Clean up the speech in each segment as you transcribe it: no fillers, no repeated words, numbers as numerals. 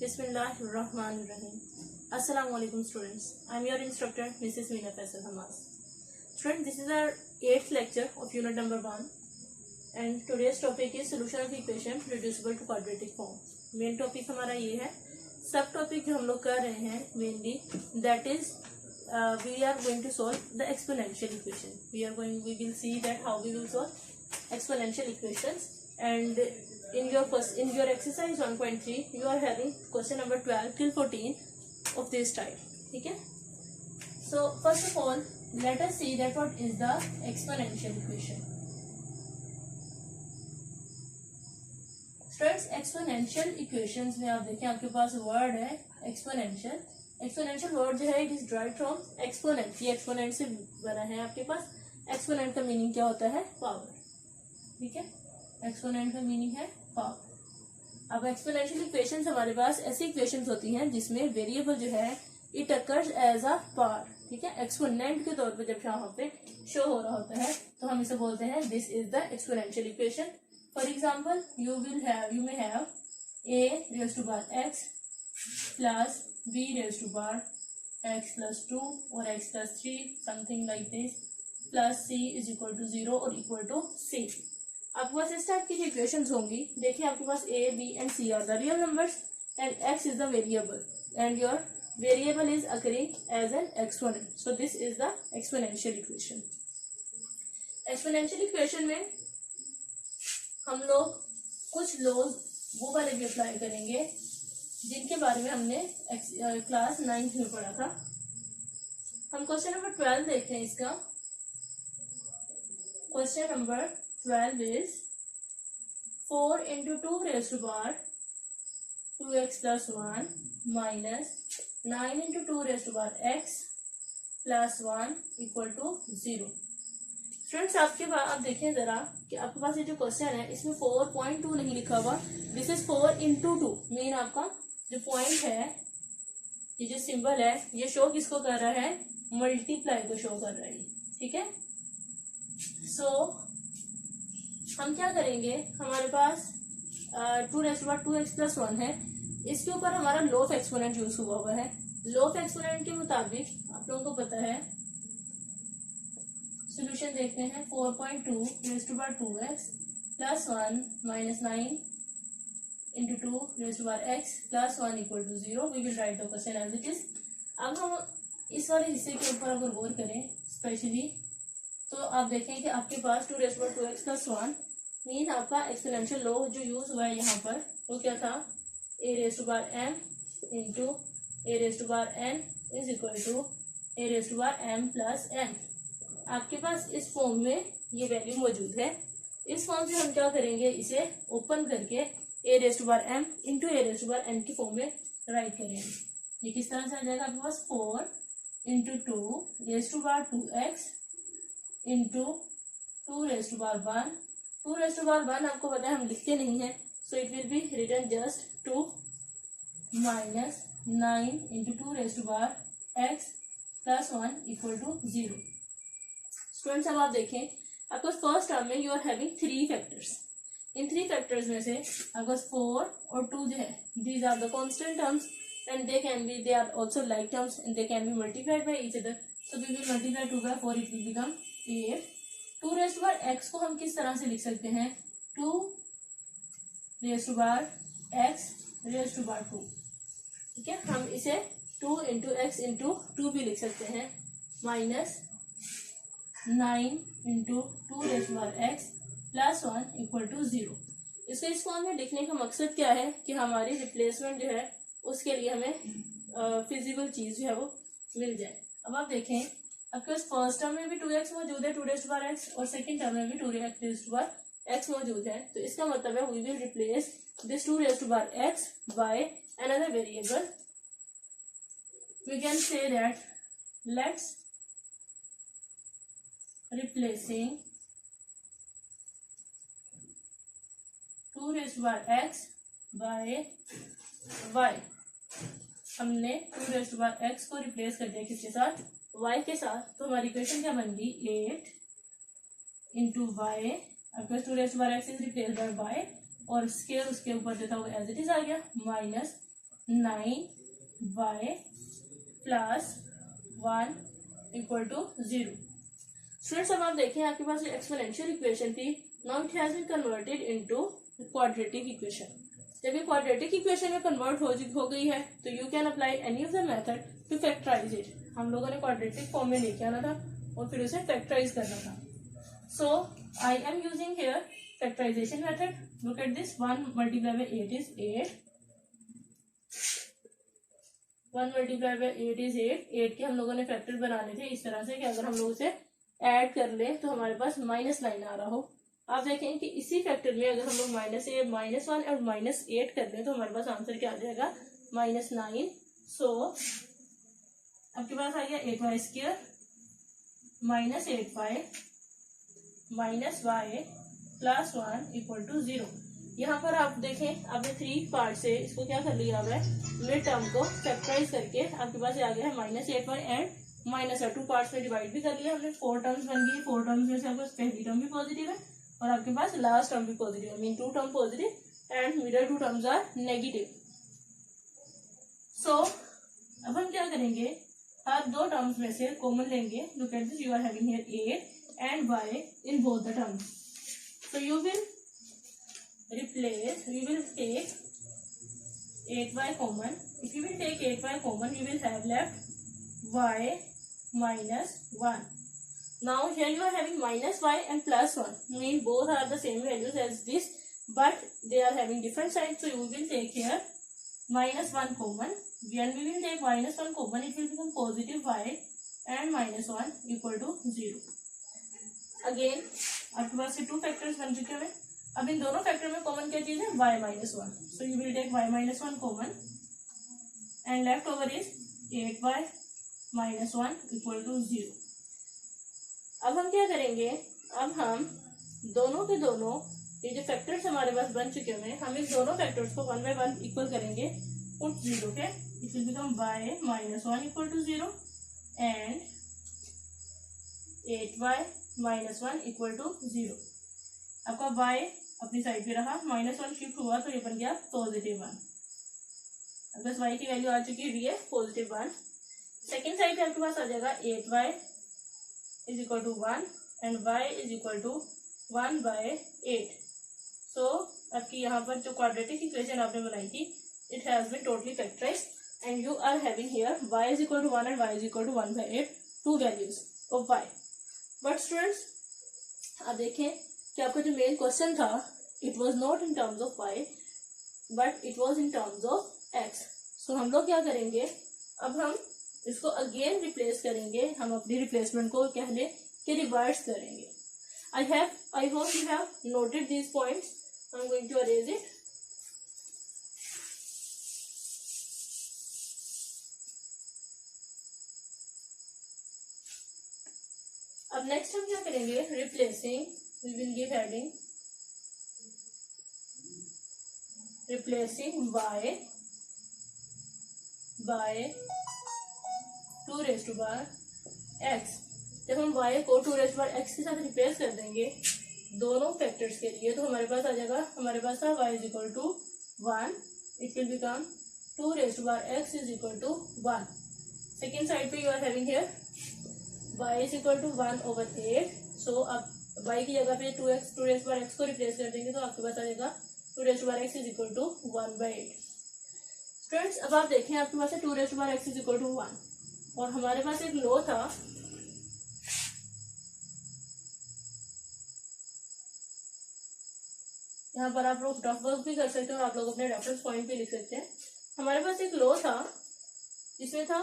Bismillahirrahmanirrahim. Assalamu alaikum students. I am your instructor Mrs. Meena Faisal Hamas. Students, this is our 8th lecture of unit number 1 and today's topic is solution of equation reducible to quadratic form. Main topic हमारा ये है. सब topic जो हम लोग कर रहे हैं mainly that is we are going to solve the exponential equation. We will see that how we will solve exponential equations. And in your exercise 1.3 you are having question number 12 till 14 of this type. Okay, so first of all let us see that what is the exponential equation. Students, exponential equations में आप देखें आपके पास word है exponential word जो है it is derived from exponent. ये exponent से बना है. आपके पास एक्सपोनेंट का मीनिंग क्या होता है? पावर. ठीक है, एक्सपोनेंट का मीनिंग है पावर. अब एक्सपोनेंशियल इक्वेशंस हमारे पास ऐसी इक्वेशंस होती हैं जिसमें वेरिएबल जो है it occurs as a power. ठीक है, एक्सपोनेंट के तौर पे जब यहाँ पे शो हो रहा होता है तो हम इसे बोलते हैं this is the exponential equation. For example you may have a raised to power x plus b raised to power x plus 2 or x plus 3 something like this plus c is equal to 0 or equal to c. आपके पास इस type की जो equations होंगी, देखिए आपके पास a, b and c are the real numbers and x is the variable and your variable is occurring as an exponent. So this is the exponential equation. exponential equation में हम लोग कुछ laws वो वाले भी अप्लाई करेंगे जिनके बारे में हमने क्लास 9th में पढ़ा था. हम क्वेश्चन नंबर 12 देखते हैं. इसका question number 12 is 4 into 2 raised to power 2x plus 1 minus 9 into 2 raised to power x plus 1 equal to 0. Friends आपके पास आप देखें जरा कि आपके पास ये जो क्वेश्चन है इसमें 4.2 नहीं लिखा हुआ. This is 4 into 2. मीन आपका जो पॉइंट है, ये जो सिंबल है ये शो किसको कर रहा है? मल्टीप्लाई को शो कर रहा है. ठीक है, सो हम क्या करेंगे, हमारे पास 2 raised to power 2x plus 1 है. इसके ऊपर हमारा लो ऑफ एक्सपोनेंट यूज हुआ है. लो ऑफ एक्सपोनेंट के मुताबिक आप लोगों को पता है सोल्यूशन देखते हैं. 4.2 raised to power 2x plus 1 minus 9 into 2 raised to power x plus 1 equal to 0. We will write the question as it is. अब हम इस वाले हिस्से के ऊपर अगर गौर करें स्पेशली तो आप देखें कि आपके पास 2 raised to power 2x plus 1 mean आपका एक्सपोनेंशियल लॉ जो यूज हुआ है यहाँ पर वो क्या था? a raised to power m into a raised to power n is equal to a raised to power m plus n. आपके पास इस फॉर्म में ये वैल्यू मौजूद है. इस फॉर्म से हम क्या करेंगे, इसे ओपन करके a raised to power m into a raised to power n की फॉर्म में राइट करेंगे. ये किस तरह से आ जाएगा? आपके पास 4 into 2 raised to power 2x into 2 raised to power 1. 2 raised to power 1 आपको पता है हम लिखते नहीं है, so it will be written just 2 minus 9 into 2 raised to power x plus 1 equal to 0. Students अब आप देखें आपको फर्स्ट टर्म में यू आर हैविंग 3 फैक्टर्स. इन 3 फैक्टर्स में से आपको 4 और 2 जो है these are the constant terms and they are also like terms and they can be multiplied by each other. So we will multiply 2 by 4 it will become 8. 2 raised to power x को हम किस तरह से लिख सकते हैं? 2 raised to power x raised to power 2. ठीक है, हम इसे 2 into x into 2 भी लिख सकते हैं minus 9 into 2 raised to power x plus 1 equal to 0. इसको इस फॉर्म में लिखने का मकसद क्या है कि हमारी रिप्लेसमेंट जो है उसके लिए हमें फिजिबल चीज जो है वो मिल जाए. अब आप देखें आपके पास फर्स्ट टर्म में भी 2x मौजूद है 2 raised to power x और सेकंड टर्म में भी 2 raised to power x मौजूद है. तो इसका मतलब है we will replace this 2 raised to power x by another variable. We can say that let's replacing 2 raised to power x by y. हमने 2 raised to power x को replace कर दिया किसके साथ? y के साथ. तो हमारी इक्वेशन क्या बन गई? 8 into y. आपके पास 2 raised to power x is replaced by y और स्केयर उसके ऊपर देता हुआ एज इट इज आ गया minus 9y plus 1 equal to 0। Students अब आप देखें आपके पास एक्सपोनेंशियल इक्वेशन थी, now it has been converted into quadratic equation. जब ये क्वाड्रेटिक इक्वेशन में कन्वर्ट हो गई है तो you can apply any of the method to factorise it. हम लोगों ने क्वाड्रेटिक फॉर्म में लेके आना था और फिर उसे फैक्टराइज करना था। So I am using here factorization method. Look at this, 1 multiplied by 8 is 8, 1 multiplied by 8 is 8। 8 के हम लोगों ने फैक्टर बनाने थे इस तरह से कि अगर हम लोग उसे ऐड कर ले तो हमारे पास -9 आ रहा हो। आप देखें कि इसी फैक्टर में अगर हम लोग -1 और -8 कर लें तो हमारे पास आंसर क्या आ जाएगा, -9। सो आपके पास आ गया 8y square minus 8y minus y plus 1 equal to 0। यहाँ पर आप देखें आपने 3 पार्ट से इसको क्या कर लिया है, मिड टर्म को फैक्टराइज करके आपके पास आ गया है -8y एंड -2 पार्ट्स में डिवाइड भी कर लिया हमने। 4 टर्म्स बन गई। 4 टर्म्स में से आपके पास पहली टर्म भी पॉजिटिव है और आपके पास लास्ट टर्म भी पॉजिटिव है, mean 2 term positive and middle 2 terms are negative. So अब हम क्या करेंगे, आप 2 टर्म्स में से कॉमन लेंगे। Look at this, you are having here 8 and y in both the terms. So you will replace, we will take 8y common. If you will take 8y common, you will have left y minus 1. Now here you are having minus y and plus 1, mean both are the same values as this, but they are having different signs. So you will take here minus 1 common. When we will take minus 1 common, it will become positive y and minus 1 equal to 0. Again आपके पास से 2 factors बन चुके हैं। अब इन दोनों factor में common क्या चीज है, y minus 1। So you will take y minus 1 common and left over is 8y minus 1 equal to 0। अब हम क्या करेंगे, अब हम दोनों के दोनों ये जो फैक्टर्स हमारे पास बन चुके हैं, हम इन दोनों फैक्टर्स को 1 by 1 इक्वल करेंगे, पुट 0 के, it will become y minus 1 equal to 0 and 8y minus 1 equal to 0। आपका y अपनी साइड पे रहा, -1 शिफ्ट हुआ तो ये बन गया +1। अब बस y की वैल्यू आ चुकी है +1। सेकेंड साइड पे आपके पास आ जाएगा 8y is equal to 1 and y is equal to 1 by 8। So आपकी यहाँ पर जो क्वाड्रेटिक इक्वेशन आपने बनाई थी, it has been totally factorised and you are having here y is equal to 1 and y is equal to 1 by 8, 2 values of y। But students आप देखें कि आपका जो मेन क्वेश्चन था, it was not in terms of y but it was in terms of x। सो हम लोग क्या करेंगे, अब हम इसको अगेन रिप्लेस करेंगे। हम अपनी रिप्लेसमेंट को कहले कि रिवर्स करेंगे। I hope you have noted these points. I am going to erase it. अब नेक्स्ट हम क्या करेंगे, replacing, we will give heading replacing y by 2 raised to power x। जब हम y को 2 raised to power x के साथ replace कर देंगे दोनों फैक्टर्स के लिए, तो हमारे पास आ जाएगा, हमारे पास था y is equal to 1, it will become 2 raised to power x is equal to 1। Second side पे you are having here y is equal to 1 over 8। So आप y की जगह पे 2 raised to power x को replace कर देंगे तो आपके पास आ जाएगा 2 raised to power x is equal to 1 by 8। Students अब आप देखें आपके पास है 2 raised to power x is equal to 1 और हमारे पास एक लॉ था, यहाँ पर आप लोग रफ वर्क भी कर सकते हो, आप लोग अपने रेफरेंस पॉइंट भी लिख सकते हैं। हमारे पास एक लॉ था जिसमें था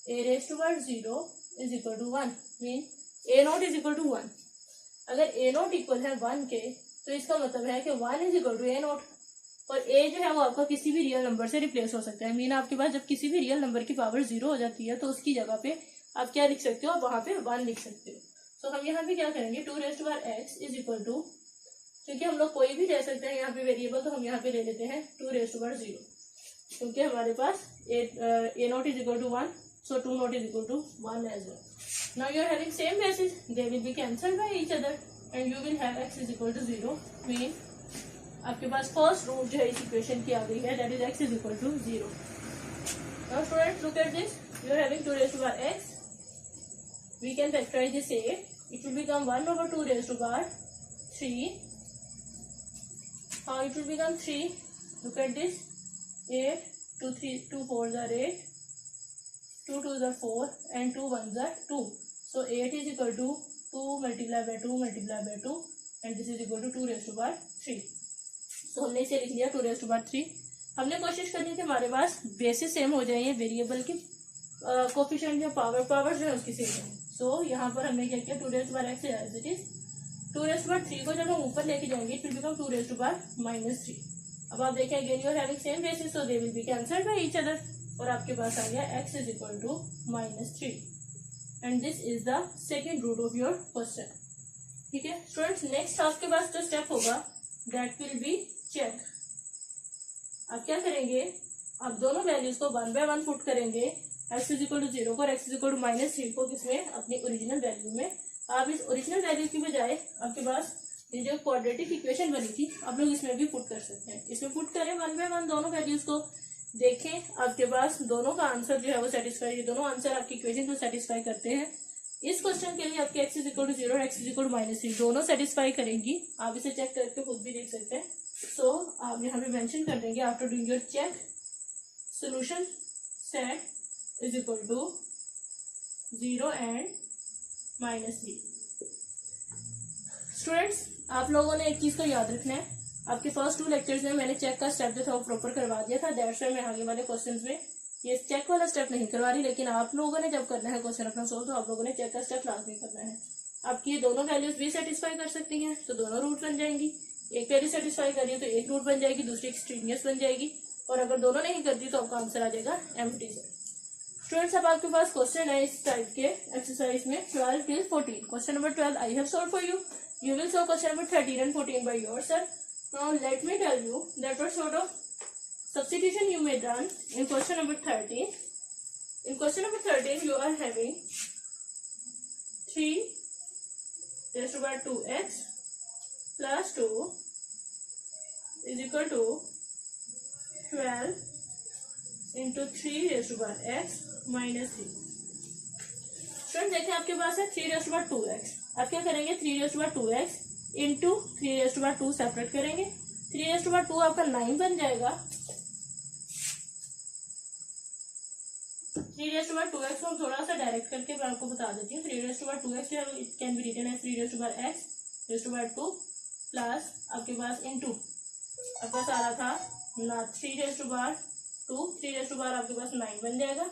a raised to power 0 is equal to 1, mean a naught is equal to 1। अगर a नॉट इक्वल है 1 के तो इसका मतलब है कि 1 is equal to a naught, और a जो है वो आपका किसी भी रियल नंबर से रिप्लेस हो सकता है। मीन आपके पास जब किसी भी रियल नंबर की पावर 0 हो जाती है तो उसकी जगह पे आप क्या लिख सकते हो, आप वहां पे 1 लिख सकते हो। सो हम यहाँ पे क्या करेंगे, 2 raised to power x is equal to, क्योंकि हम लोग कोई भी ले सकते हैं यहाँ पे वेरिएबल, तो हम यहाँ पे ले लेते हैं 2 raised to power 0, क्योंकि हमारे पास a naught is equal to 1, so 2 naught is equal to 1 as well. Now you are having same basis, they will be cancelled by each other and you will have x is equal to 0, mean आपके पास first root जो है इस equation की आ गई है, that is x is equal to 0. Now students look at this, you are having 2 raised to power x. We can factorize this a. It will become 1 over 2 raised to power 3. How it will become 3? Look at this. 8, 2 3 2 4s are 8, 2 2s are 4, and 2 1s are 2. So 8 is equal to 2 multiplied by 2 multiplied by 2, and this is equal to 2 raised to power 3. So हमने इसे लिख लिया 2 raised to power 3. हमने कोशिश करनी कि हमारे पास basis same हो जाए, वेरिएबल की कोफिशिएंट या पावर जो है उसकी सेम है. सो यहाँ पर हमने क्या किया, 2 raised to power x as it is 2 raised to power 3 को जब हम ऊपर लेके जाएंगे it will become 2 raised to power -3. अब आप देखें again you are having same basis, so they will be cancelled by each other, और आपके पास आ गया x इज इक्वल टू -3. And this is the second root of your question. ठीक है स्टूडेंट्स, नेक्स्ट आपके पास जो स्टेप होगा दैट विल बी चेक. आप क्या करेंगे, आप दोनों वैल्यूज को 1 by 1 पुट करेंगे, x इज इक्वल टू 0 को और x इज इक्वल टू -3 को किसमें, अपनी ओरिजिनल वैल्यू में. आप इस ओरिजिनल वैल्यू की बजाय आपके पास ये जो क्वाड्रेटिक इक्वेशन बनी थी आप लोग इसमें भी पुट कर सकते हैं. इसमें पुट करें 1 by 1 दोनों वैल्यूज को, देखें आपके पास दोनों का आंसर जो है वो सेटिस्फाई, दोनों आंसर आपकी इक्वेशन को सेटिस्फाई करते हैं. इस क्वेश्चन के लिए आपके x इज इक्वल टू 0 और x इज इक्वल टू -3 दोनों सेटिस्फाई करेंगी. आप इसे चेक करके खुद भी देख सकते हैं. सो आप यहाँ पे मेंशन कर देंगे after doing your check solution set is equal to 0 and -3. Students, आप लोगों ने एक चीज को याद रखना है, आपके फर्स्ट 2 लेक्चर्स में मैंने चेक का स्टेप जो था वो प्रॉपर करवा दिया था. दैट्स व्हाई मैं आगे वाले क्वेश्चंस में ये चेक वाला स्टेप नहीं करवा रही, लेकिन आप लोगों ने जब करना है क्वेश्चन अपना सोल्व तो आप लोगों ने चेक का स्टेप लाजमी करना है. आपकी ये दोनों वैल्यूज भी सेटिस्फाई कर सकती हैं तो दोनों रूट बन जाएंगी. एक वैल्यू सेटिस्फाई कर रही है तो एक रूट बन जाएगी, दूसरी एक्सट्रीनियस बन जाएगी, और अगर दोनों नहीं करती तो आपका आंसर आ जाएगा एम्प्टी. स्टूडेंट्स, अब आपके पास क्वेश्चन है इस टाइप के एक्सरसाइज में 12 till 14. Question number 12 I have solve for you. You will solve question number 13 and 14 by yourself. Now let me tell you that what sort of substitution you may done in question number 13. In question number 13 you are having 3 raised to power 2x plus 2 is equal to 12 into 3 raised to power x minus 3. Student देखिए आपके पास है 3 raised to power 2x. आप क्या करेंगे, 3 raised to power 2x into 3 raised to power 2 separate करेंगे. 3 raised to power 2 आपका 9 बन जाएगा. 3 raised to power 2x को थोड़ा सा डायरेक्ट करके मैं आपको बता देती हूँ. 3 raised to power 2x जो है it can be written as 3 raised to power x raised to power 2 plus आपके पास इंटू आपके पास आ रहा था ना 3 raised to power 2. 3 raised to power आपके पास 9 बन जाएगा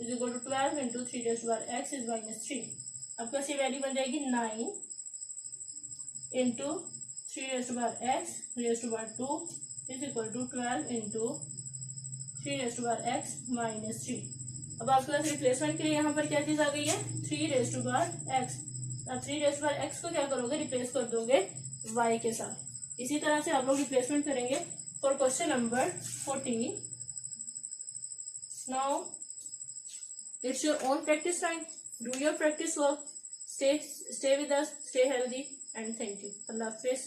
is equal to 12 into 3 raised to power x is -3. आपके पास ये वैल्यू बन जाएगी 9 into 3 raised to power x raised to power 2 is equal to 12 into 3 raised to power x -3. अब आपके पास रिप्लेसमेंट के लिए यहाँ पर क्या चीज आ गई है, 3 raised to power x. अब 3 raised to power x को क्या करोगे, रिप्लेस कर दोगे y के साथ. इसी तरह से आप लोग रिप्लेसमेंट करेंगे for question number 14. Now it's your own practice time. Do your practice work. Stay with us. Stay healthy and thank you. Allah Hafiz.